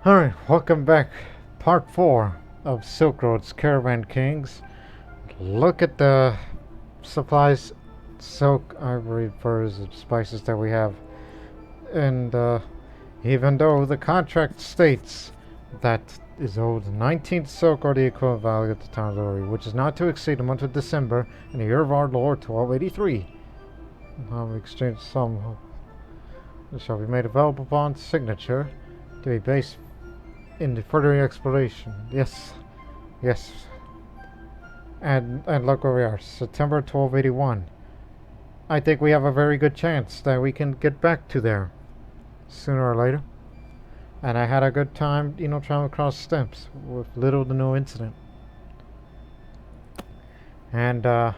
Alright, welcome back. Part 4 of Silk Road's Caravan Kings. Look at the supplies, silk, ivory, furs, and spices that we have. And even though the contract states that is owed 19th silk or the equivalent value at the time of delivery, which is not to exceed the month of December in the year of our Lord 1283. Exchange some shall be made available upon signature to be based in the further exploration. Yes. Yes. And look where we are. September 1281. I think we have a very good chance that we can get back to there sooner or later. And I had a good time, traveling across steppes with little to no incident. And I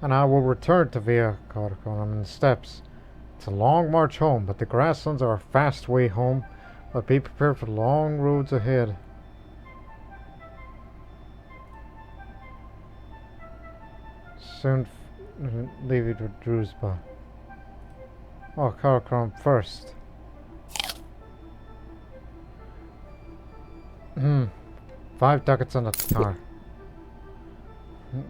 will return to Via Caravan in the steppes. It's a long march home, but the grasslands are a fast way home. But be prepared for long roads ahead. Soon leave it with Drewsba. Oh, Caravan first. 5 ducats on the tar.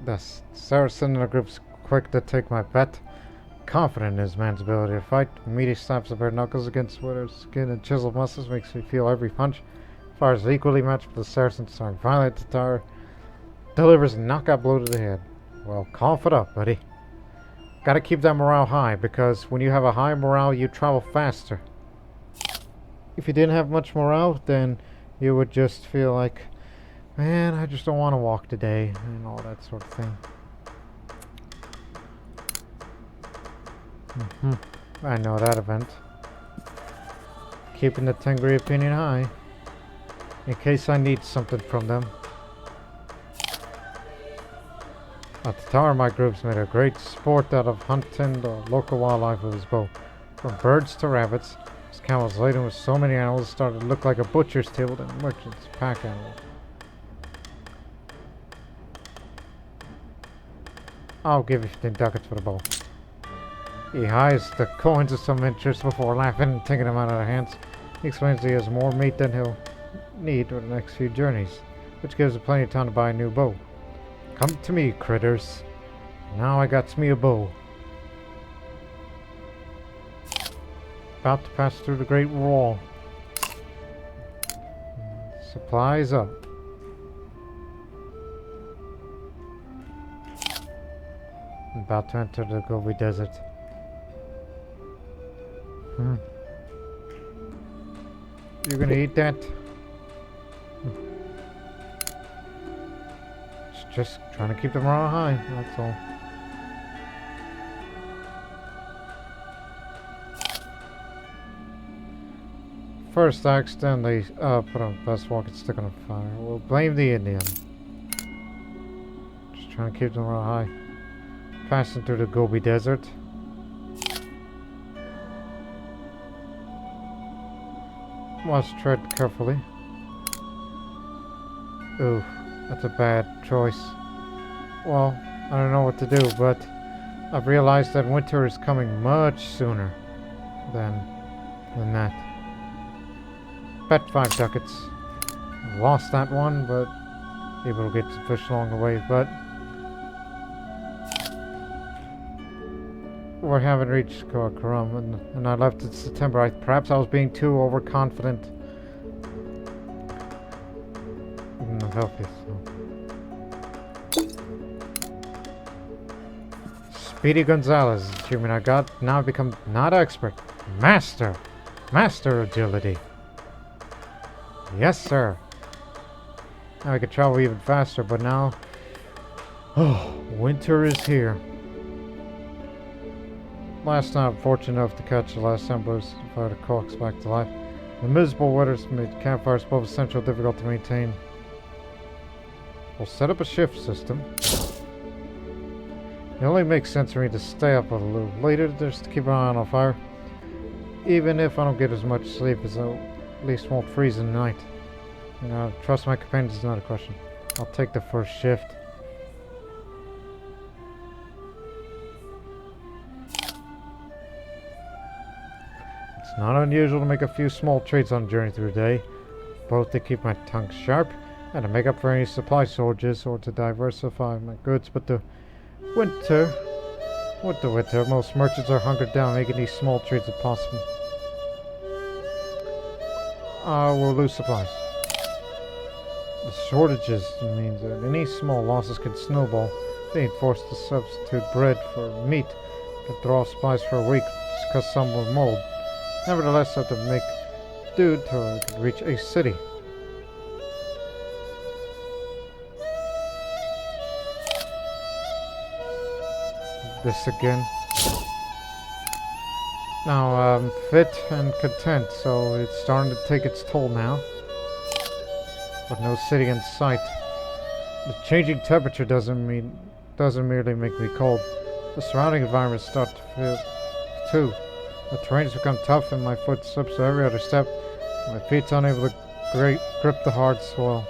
The Saracen in the group's quick to take my bet. Confident in his man's ability to fight. Meaty snaps of bare knuckles against withered skin and chiseled muscles makes me feel every punch. Fires equally matched with the Saracen, starting violent to tar. Delivers a knockout blow to the head. Well, cough it up, buddy. Gotta keep that morale high, because when you have a high morale, you travel faster. If you didn't have much morale, then you would just feel like, man, I just don't want to walk today, and all that sort of thing. I know that event. Keeping the Tengri opinion high, in case I need something from them. At the tower, my groups made a great sport out of hunting the local wildlife with his bow. From birds to rabbits, his camels laden with so many animals started to look like a butcher's table than a merchant's pack animal. I'll give you 15 ducats for the bow. He hides the coins of some interest before laughing and taking them out of their hands. He explains that he has more meat than he'll need for the next few journeys, which gives him plenty of time to buy a new bow. Come to me, critters. Now I got me a bow. About to pass through the Great Wall. Supplies up. About to enter the Gobi Desert. You gonna eat that? Just trying to keep the morale high, that's all. First, I accidentally put on best walking stick on a fire. We'll blame the Indian. Just trying to keep the morale high. Passing through the Gobi Desert. Must tread carefully. Ooh, that's a bad choice. Well, I don't know what to do, but I've realized that winter is coming much sooner than that. Bet 5 ducats. Lost that one, but able to get some fish along the way, but we haven't reached Caravan, and I left in September. Perhaps I was being too overconfident. Even healthy, so. Speedy Gonzalez, achievement I got. Now I've become not expert. Master agility. Yes, sir. Now I could travel even faster, but now, winter is here. Last night, I'm fortunate enough to catch the last embers and fire the corks back to life. The miserable weather's made campfires both essential and difficult to maintain. We'll set up a shift system. It only makes sense for me to stay up a little later just to keep an eye on a fire. Even if I don't get as much sleep as I at least won't freeze in the night. Trust my companions is not a question. I'll take the first shift. It's not unusual to make a few small trades on a journey through the day, both to keep my tongue sharp and to make up for any supply shortages or to diversify my goods. But winter, with the winter, most merchants are hunkered down, making these small trades impossible. We'll lose supplies. The shortages means that any small losses can snowball, being forced to substitute bread for meat can throw off supplies for a week just because some were mold. Nevertheless, I have to make do till I can reach a city. This again. Now I'm fit and content, so it's starting to take its toll now. With no city in sight. The changing temperature doesn't merely make me cold. The surrounding environment starts to feel too. The terrain has become tough and my foot slips every other step. My feet's unable to grip the hard soil.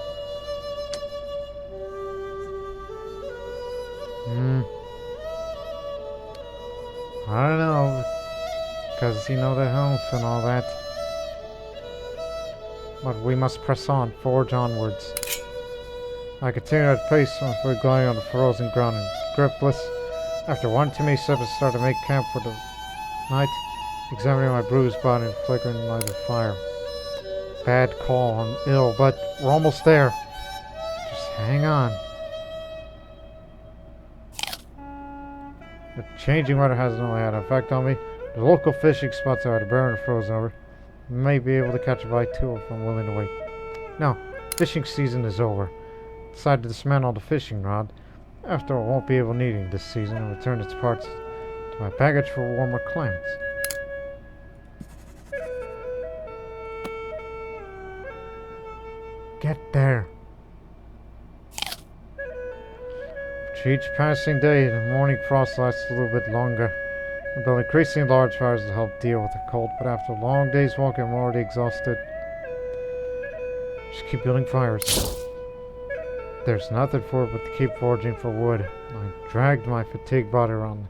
I don't know, because you know the health and all that. But we must press on, forge onwards. I continue at pace, my foot gliding on the frozen ground and gripless. After one too many steps, I start to make camp for the night, examining my bruised body and flickering light of fire. Bad call, I'm ill, but we're almost there. Just hang on. The changing weather hasn't only had an effect on me. The local fishing spots are barren and frozen over. May be able to catch a bite too if I'm willing to wait. No, fishing season is over. Decided to dismantle the fishing rod. After all, I won't be able needing this season and return its parts to my baggage for warmer climates. Get there. For each passing day, the morning frost lasts a little bit longer. I build increasingly large fires to help deal with the cold, but after a long day's walking, I'm already exhausted. Just keep building fires. There's nothing for it but to keep foraging for wood. I dragged my fatigued body around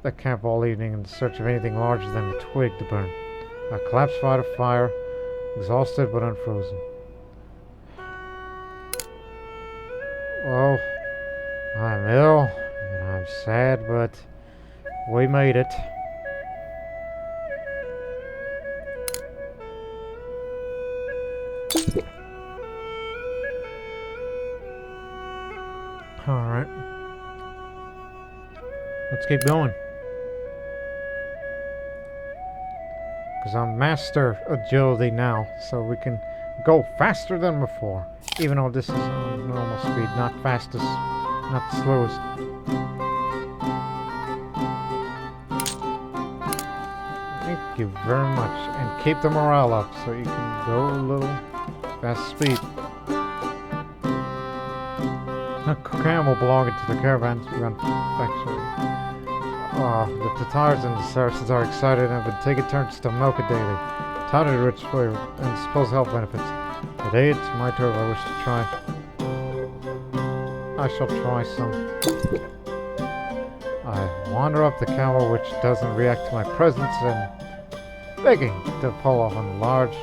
the camp all evening in search of anything larger than a twig to burn. I collapsed by the fire, exhausted but unfrozen. Oh, I'm ill, and I'm sad, but we made it. Alright. Let's keep going. Because I'm master agility now, so we can go faster than before. Even though this is on normal speed, not fastest, not the slowest. Thank you very much. And keep the morale up so you can go a little fast speed. A camel belonging to the Caravan factory. The Tatars and the Saracens are excited and have been taking turns to milk it daily. Touted rich flavor and supposed health benefits. Today it's my turn. I wish to try. I shall try some. I wander up the camel, which doesn't react to my presence, and begging to pull off on large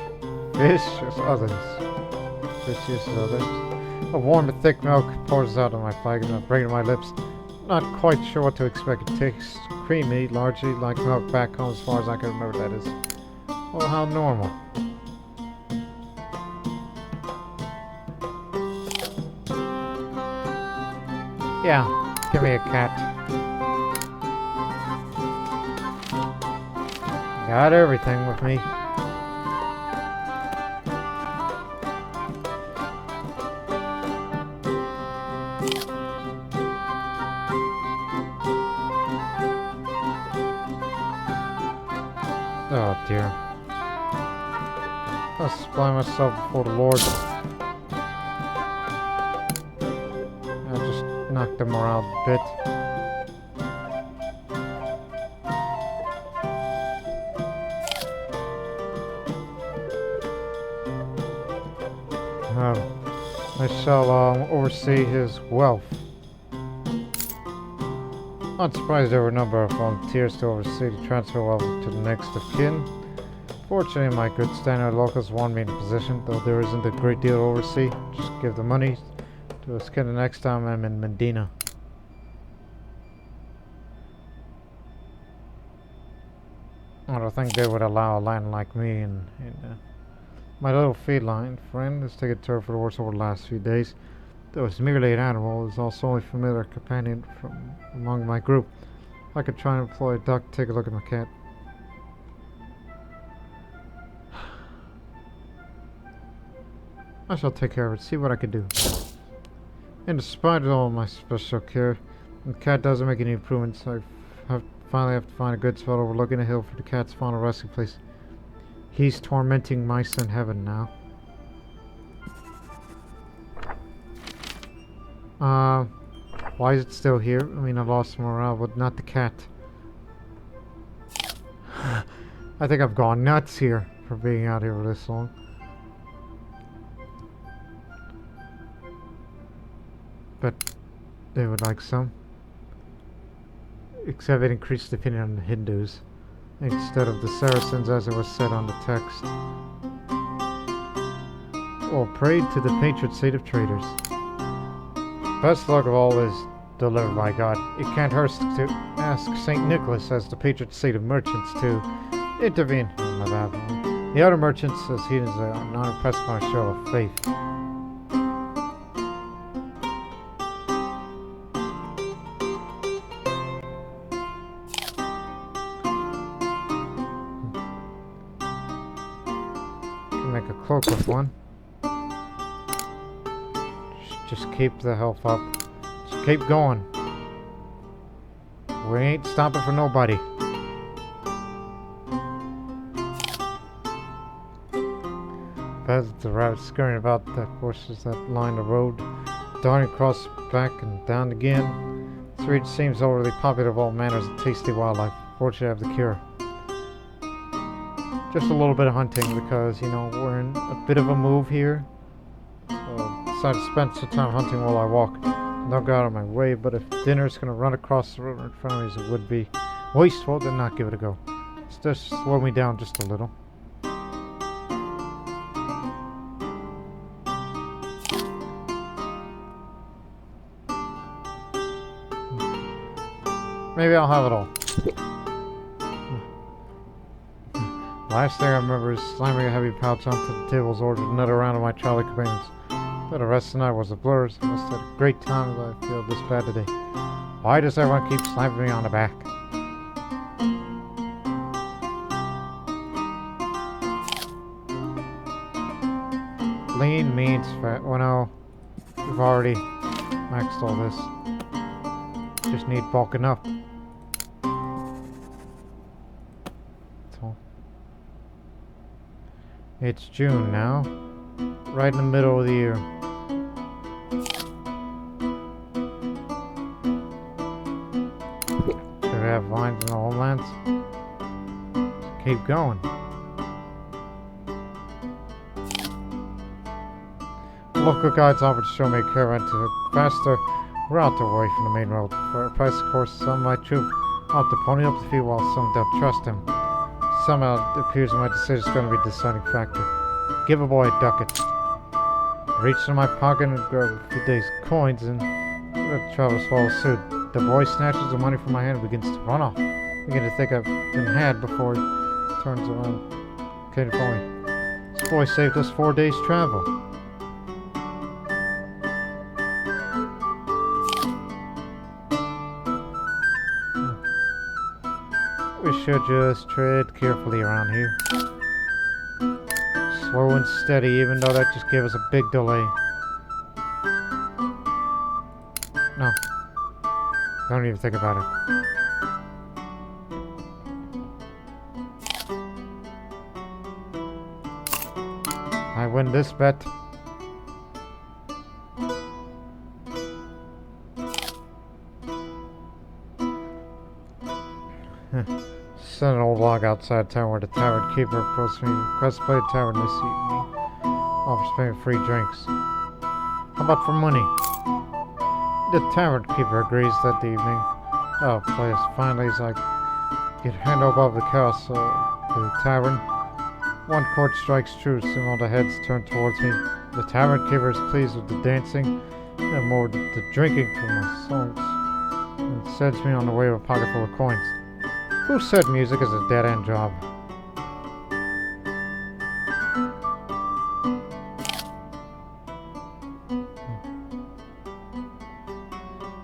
fish as others. A warm and thick milk pours out of my flagon and I bring it to my lips. Not quite sure what to expect. It tastes creamy, largely like milk back home as far as I can remember, that is. Well, how normal. Yeah, give me a cat. Got everything with me. Oh dear. I'll supply myself before the Lord. I just knocked the morale a bit. I shall oversee his wealth. Not surprised there were a number of volunteers to oversee the transfer level to the next of kin. Fortunately, my good standard locals won me in a position, though there isn't a great deal to oversee. Just give the money to us kid the next time I'm in Medina. I don't think they would allow a land like me in my little feline friend has taken turn for the worse over the last few days. Though it's merely an animal, it is also a familiar companion from among my group. I could try and employ a duck to take a look at my cat. I shall take care of it, see what I can do. And despite all my special care, the cat doesn't make any improvements. Finally have to find a good spot overlooking a hill for the cat's final resting place. He's tormenting mice in heaven now. Why is it still here? I mean, I lost morale, but not the cat. I think I've gone nuts here for being out here for this long. But they would like some. Except it increased the opinion on the Hindus instead of the Saracens as it was said on the text. Or prayed to the patron saint of traders. Best luck of all is delivered by God. It can't hurt to ask St. Nicholas as the patron saint of merchants to intervene. The other merchants as heathens are not impressed by a show of faith. Make a cloak with one. Just keep the health up. Just keep going. We ain't stopping for nobody. Peasants and rabbits scurrying about the horses that line the road, darting across back and down again. This region seems overly popular with all manners of tasty wildlife. Fortunately, I have the cure. Just a little bit of hunting because, you know, we're in a bit of a move here. So decided to spend some time hunting while I walk. Don't go out of my way, but if dinner's gonna run across the road in front of me as it would be wasteful, then not give it a go. It's just slow me down just a little. Maybe I'll have it all. Last thing I remember is slamming a heavy pouch onto the tables, ordered another round of my Charlie companions. But the rest of the night was a blur. I must have had a great time as I feel this bad today. Why does everyone keep slapping me on the back? Lean means fat. Well, no. We've already maxed all this. Just need bulking up. It's June now, right in the middle of the year. Do we have vines in the homelands? Keep going. Local guides offered to show me a caravan to a faster route away from the main road. For a price, of course, some might troop out to pony up the field while some don't trust him. Somehow it appears my decision is going to be the deciding factor. Give a boy a ducat. Reach into my pocket and grab a few days' coins, and the travelers follow suit. The boy snatches the money from my hand and begins to run off. Begin to think I've been had before he turns around. Okay, for me. This boy saved us 4 days' travel. We should just tread carefully around here. Slow and steady, even though that just gave us a big delay. No. Don't even think about it. I win this bet. Set an old log outside town where the tavern keeper approached me. Requests to play the tavern this evening. Offers paying free drinks. How about for money? The tavern keeper agrees that the evening. I'll play as finally as I get hand above the castle, the tavern. One chord strikes true, soon all the heads turn towards me. The tavern keeper is pleased with the dancing and more the drinking from my songs, and sends me on the way with a pocket full of coins. Who said music is a dead-end job?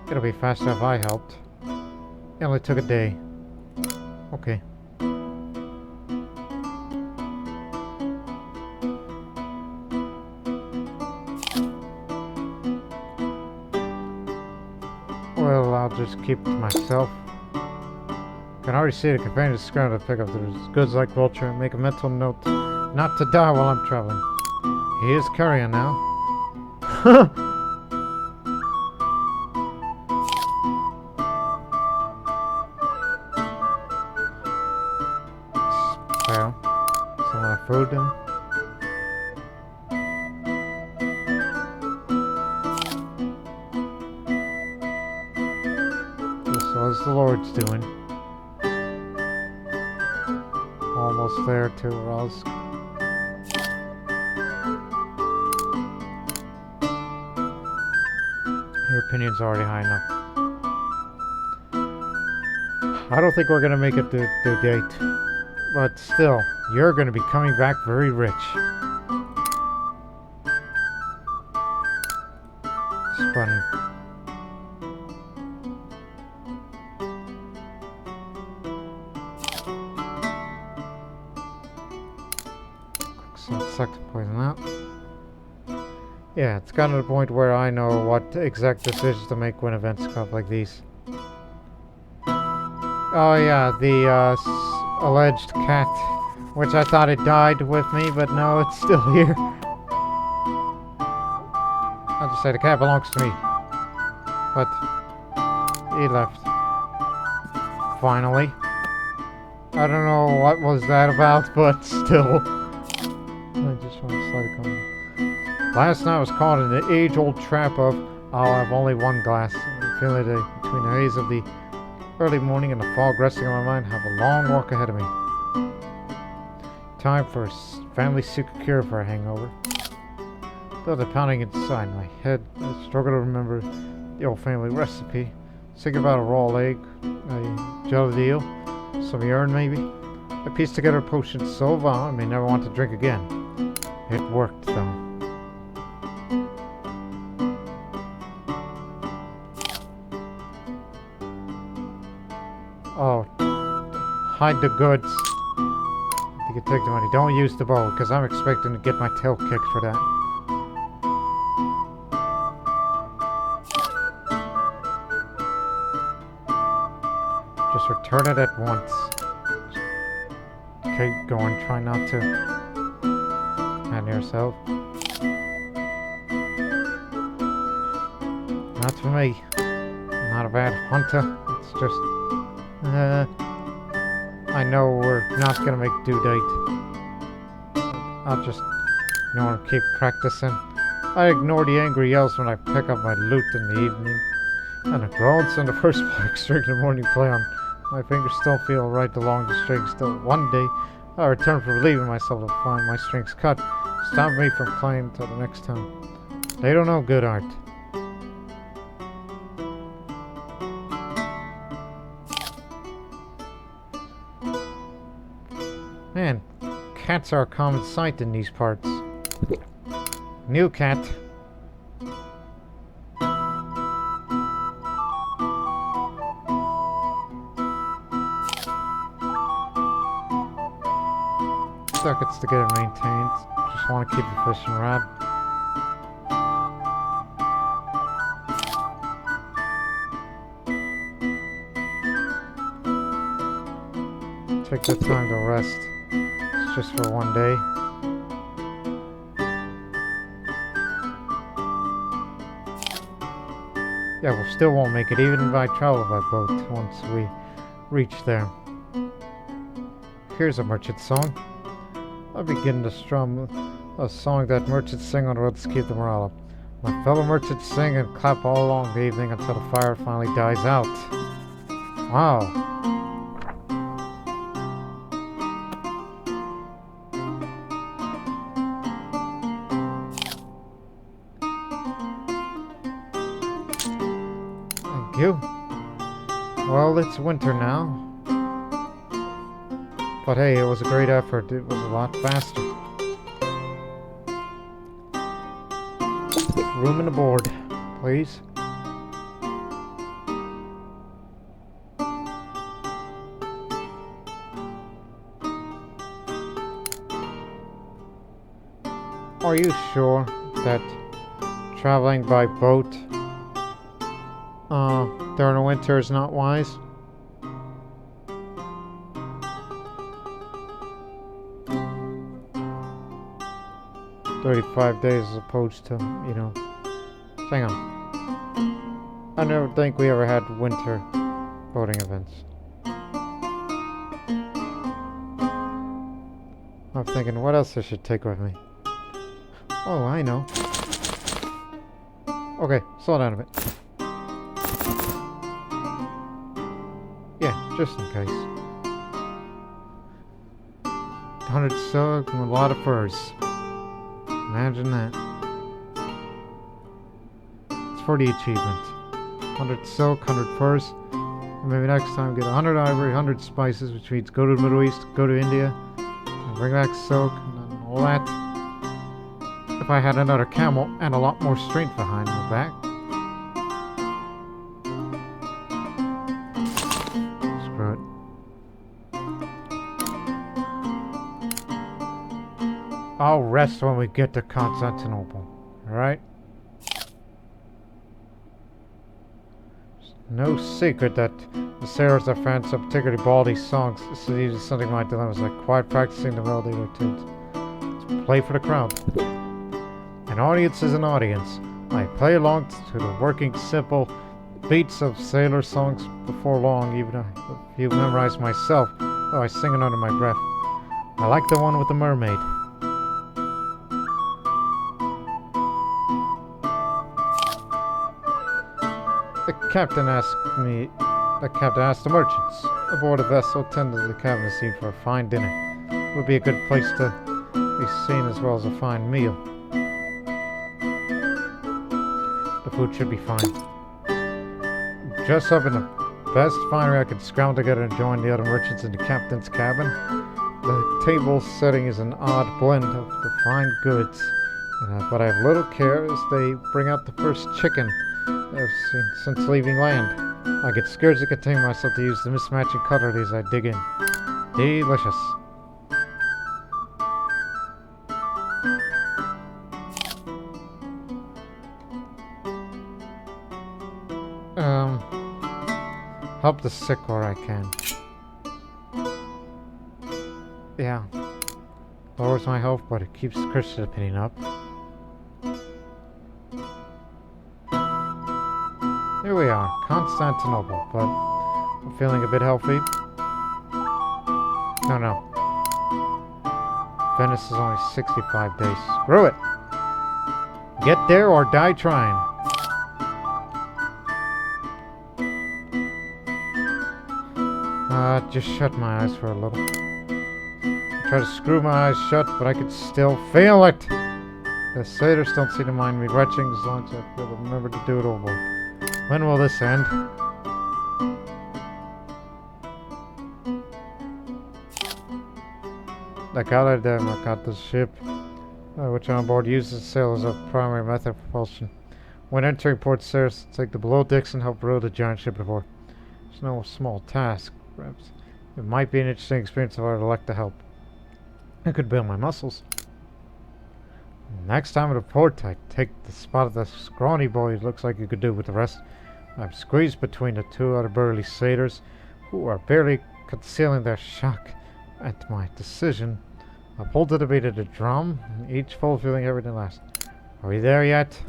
It'll be faster if I helped. It only took a day. Okay. Well, I'll just keep it to myself. Can already see the companions scramble to pick up their goods like vulture and make a mental note not to die while I'm traveling. He is Caravan now. Well, some of my food then. Just as the Lord's doing. Almost there too, or else. Your opinion's already high enough. I don't think we're gonna make it to the date. But still, you're gonna be coming back very rich. Spun. Suck to poison out. Yeah, it's gotten to the point where I know what exact decisions to make when events come up like these. Oh yeah, the alleged cat, which I thought it died with me, but no, it's still here. I'll just say the cat belongs to me. But he left. Finally. I don't know what was that about, but still. I just want to slide a comment. Last night I was caught in the age-old trap of I'll have only one glass. I'm feeling it between the haze of the early morning and the fog resting on my mind. Have a long walk ahead of me. Time for a family secret cure for a hangover. Though the pounding inside my head, I struggle to remember the old family recipe. Think about a raw egg, a jelly eel, some urine maybe. I pieced together a potion so vile I may never want to drink again. It worked though. Oh, hide the goods. You can take the money. Don't use the bow, because I'm expecting to get my tail kicked for that. Just return it at once. Okay, go on. Try not to hand yourself. Not for me. I'm not a bad hunter. It's just... I know we're not gonna make due date. I'll just, keep practicing. I ignore the angry yells when I pick up my loot in the evening, and the groans on the first black string in the morning play on. My fingers still feel right along the strings. Still, one day I return from relieving myself to find my strings cut, stop me from playing till the next time. They don't know good art. Man, cats are a common sight in these parts. New cat. Circuits to get it maintained. Just want to keep the fishing rod. Take the time to rest. It's just for one day. Yeah, we still won't make it even if I travel by boat once we reach there. Here's a merchant song. I begin to strum a song that merchants sing on the road to keep the morale up. My fellow merchants sing and clap all along the evening until the fire finally dies out. Wow. you. Well, it's winter now. But hey, it was a great effort. It was a lot faster. Room and a board, please. Are you sure that traveling by boat during the winter is not wise? "35 days as opposed to, you know." Hang on. I don't think we ever had winter boating events. I'm thinking what else I should take with me. Oh, I know. Okay, slow down a bit. Yeah, just in case. 100 silk and a lot of furs. Imagine that. It's for the achievement. 100 silk, 100 furs. And maybe next time get 100 ivory, 100 spices, which means go to the Middle East, go to India, and bring back silk and all that. If I had another camel and a lot more strength behind my back. Screw it. I'll rest when we get to Constantinople. Alright? No secret that the sailors are fans of particularly baldy songs. This is something my dilemmas like quiet practicing the melody or tunes. To play for the crowd. An audience is an audience. I play along to the working simple beats of sailor songs before long, even if you memorize myself, though I sing it under my breath. I like the one with the mermaid. The captain asked the merchants aboard a vessel attended the cabin scene for a fine dinner. It would be a good place to be seen as well as a fine meal. The food should be fine. Dress up in the best finery I could scrounge together and join the other merchants in the captain's cabin. The table setting is an odd blend of the fine goods, but I have little care as they bring out the first chicken I've seen since leaving land. I get scared to contain myself to use the mismatching cutlery as I dig in. Delicious. Help the sick where I can. Yeah. Lowers my health, but it keeps Christian opinion up. Here we are, Constantinople, but I'm feeling a bit healthy. No. Venice is only 65 days. Screw it! Get there or die trying. Just shut my eyes for a little. I try to screw my eyes shut, but I could still feel it. The sailors don't seem to mind me retching as long as I feel to remember to do it over. When will this end? The galley got the ship, which on board uses sail as a primary method of propulsion. When entering port, sailors take the below decks and help row the giant ship before. It's no small task, perhaps. It might be an interesting experience if I would elect to help. It could build my muscles. Next time at a port, I take the spot of the scrawny boy. It looks like you could do with the rest. I'm squeezed between the two other burly sailors, who are barely concealing their shock at my decision. I pulled to the beat of the drum, each full feeling everything last. Are we there yet?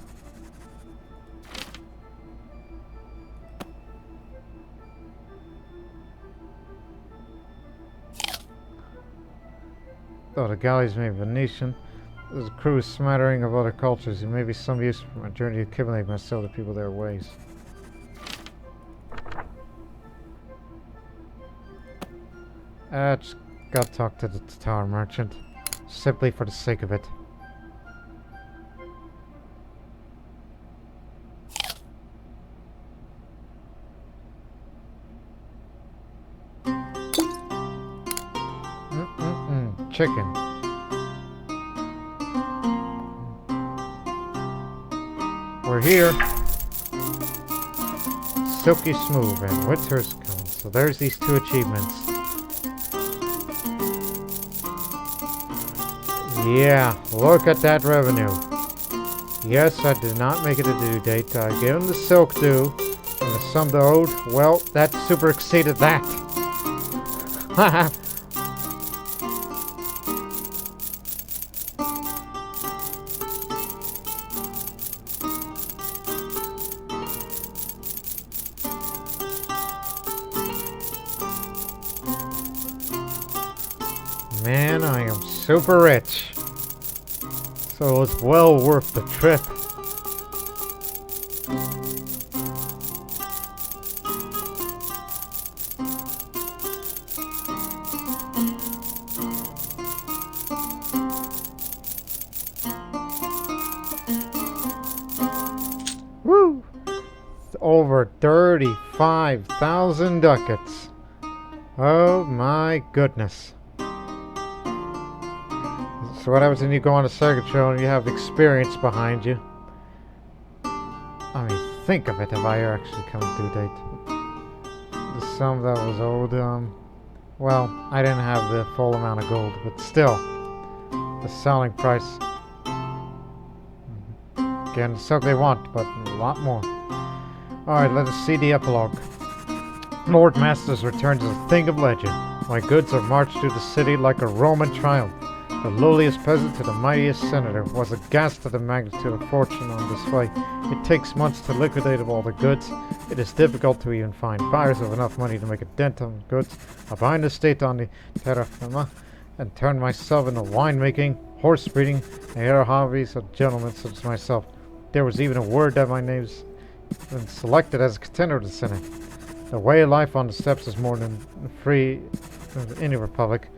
Though the galleys may be Venetian, there's a crew smattering of other cultures. It may be some use for my journey to accumulate myself to people their ways. I just gotta talk to the tower merchant, simply for the sake of it. chicken. We're here. Silky smooth and winter's come. So there's these 2 achievements. Yeah, look at that revenue. Yes, I did not make it a due date. I gave him the silk due, and the sum owed, well, that super exceeded that. Haha. Man, I am super rich. So it's well worth the trip. Woo! Over 35,000 ducats. Oh my goodness. So what happens when you go on a circuit show and you have experience behind you? I mean, think of it if I actually come due date. The sum that was owed, well, I didn't have the full amount of gold, but still, the selling price. Again, the silk they want, but a lot more. Alright, let us see the epilogue. Lord Masters returns as a thing of legend. My goods are marched through the city like a Roman triumph. The lowliest peasant to the mightiest senator was aghast at the magnitude of fortune on display. It takes months to liquidate all the goods. It is difficult to even find buyers with enough money to make a dent on the goods. I bind the state on the Caravan and turn myself into winemaking, horse breeding, and other hobbies of gentlemen such as myself. There was even a word that my name's been selected as a contender to the Senate. The way of life on the steppes is more than free in any republic.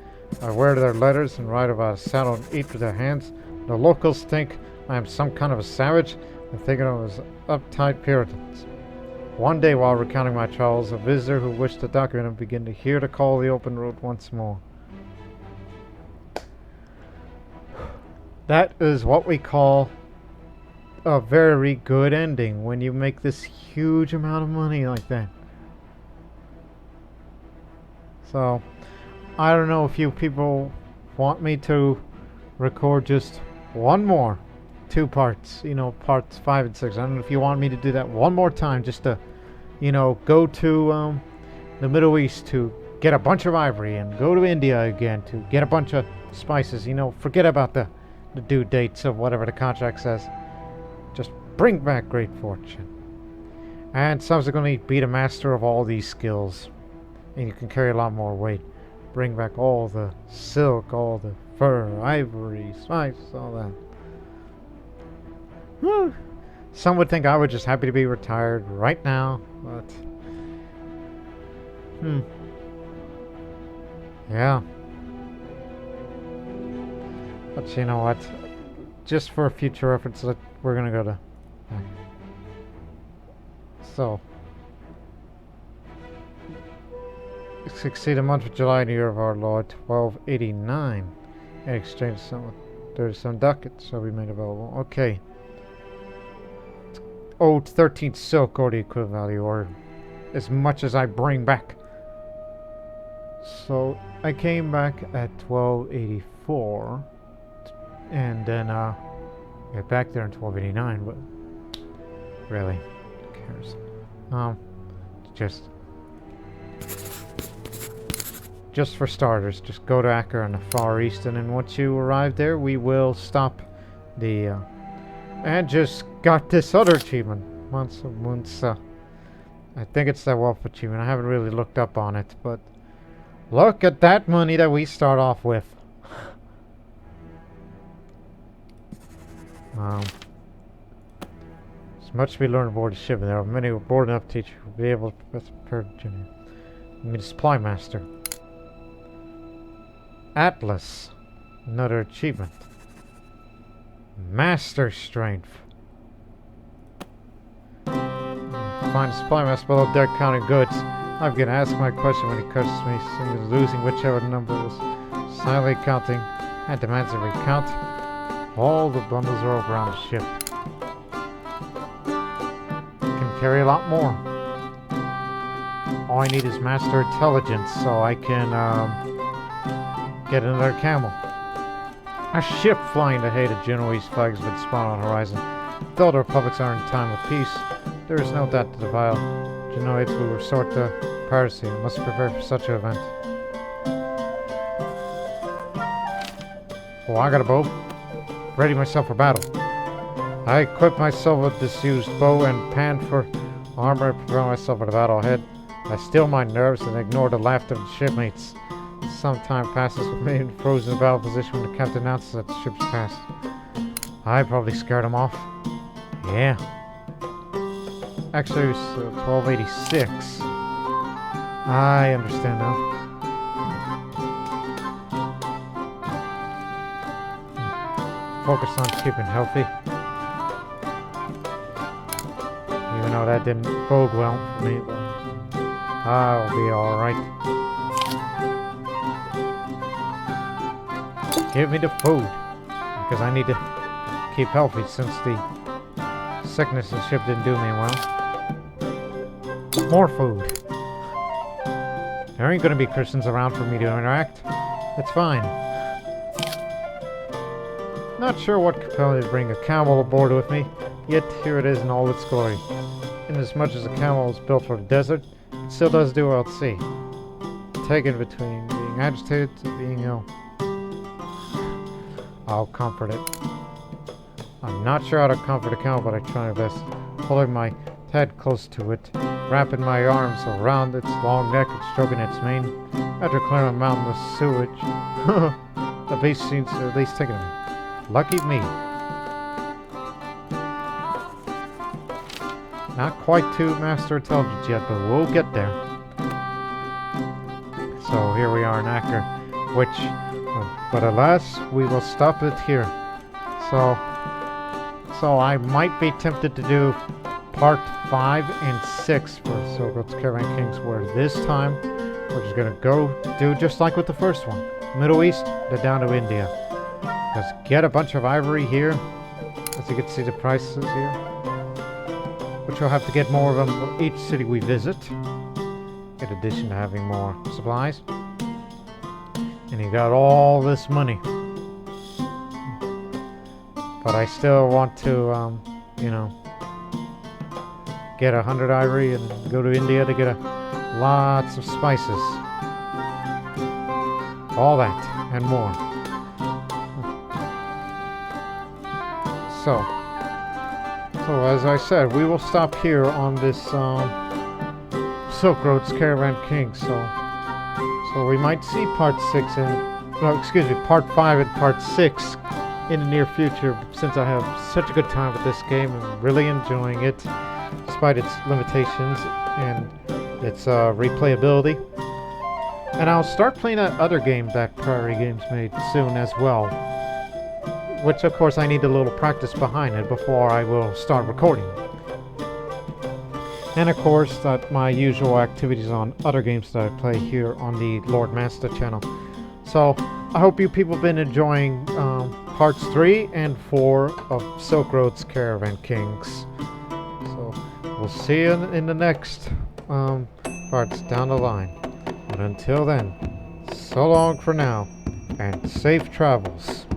I wear their letters and ride about a saddle in each of their hands. The locals think I am some kind of a savage and think of them as uptight Puritans. One day while recounting my travels, a visitor who wished to document them began to hear the call of the open road once more. That is what we call a very good ending when you make this huge amount of money like that. So, I don't know if you people want me to record just one more, 2 parts, parts 5 and 6. I don't know if you want me to do that one more time just to, go to the Middle East to get a bunch of ivory and go to India again to get a bunch of spices. Forget about the due dates of whatever the contract says. Just bring back great fortune. And subsequently be the master of all these skills. And you can carry a lot more weight. Bring back all the silk, all the fur, ivory, spice, all that. Whew. Some would think I was just happy to be retired right now, but... Yeah. But you know what? Just for future reference, we're gonna go to... So... Succeed a month of July in the year of our Lord 1289. In exchange, there's some ducats shall be made available. Okay. Owed 13 silk or the equivalent value, or as much as I bring back. So I came back at 1284, and then get back there in 1289. But really, who cares? Just for starters, just go to Acre in the Far East, and then once you arrive there, we will stop the, and just got this other achievement. Months. I think it's the wealth achievement. I haven't really looked up on it, but look at that money that we start off with. There's much to be learned aboard the ship, and there are many aboard enough teachers who will be able to prepare junior. I mean, supply master. Atlas, another achievement. Master strength. Find a supply master below deck counting goods. I'm gonna ask my question when he catches me, simply losing whichever number was silently counting and demands a recount. All the bundles are over on the ship. Can carry a lot more. All I need is master intelligence so I can get another camel. A ship flying the hate of Genoese flags would spawn on the horizon. Though the republics are in time of peace, there is no doubt that the vile Genoids will resort to piracy and must prepare for such an event. Oh, I got a bow. Ready myself for battle. I equip myself with disused bow and pan for armor and prepare myself for the battle ahead. I still my nerves and ignore the laughter of the shipmates. Some time passes with me in frozen battle position when the captain announces that the ship's passed. I probably scared him off. Yeah. Actually, it was 1286. I understand now. Focus on keeping healthy. Even though that didn't bode well for me. I'll be alright. Give me the food. Because I need to keep healthy since the sickness of the ship didn't do me well. More food. There ain't gonna be Christians around for me to interact. It's fine. Not sure what compelled me to bring a camel aboard with me, yet here it is in all its glory. Inasmuch as a camel is built for the desert, it still does do well at sea. Taken between being agitated to being ill. I'll comfort it. I'm not sure how to comfort a camel, but I try my best. Holding my head close to it, wrapping my arms around its long neck and stroking its mane. After clearing a mountainous sewage, the beast seems to at least take it to me. Lucky me. Not quite to master intelligence yet, but we'll get there. So here we are in Acre, which, but alas, we will stop it here. So I might be tempted to do part 5 and 6 for Silk Caravan Kings, where this time we're just gonna go do just like with the first one. Middle East, then down to India. Just get a bunch of ivory here, as you can see the prices here. Which we'll have to get more of them from each city we visit, in addition to having more supplies. And you got all this money. But I still want to, get 100 ivory and go to India to get lots of spices. All that and more. So as I said, we will stop here on this Silk Road's Caravan King. So we might see part 5 and part 6 in the near future, since I have such a good time with this game and really enjoying it, despite its limitations and its replayability. And I'll start playing that other game that Prairie Games made soon as well, which of course I need a little practice behind it before I will start recording. And of course that my usual activities on other games that I play here on the Lord Master channel. So I hope you people have been enjoying parts 3 and 4 of Silk Road's Caravan Kings. So we'll see you in the next parts down the line. But until then, so long for now, and safe travels.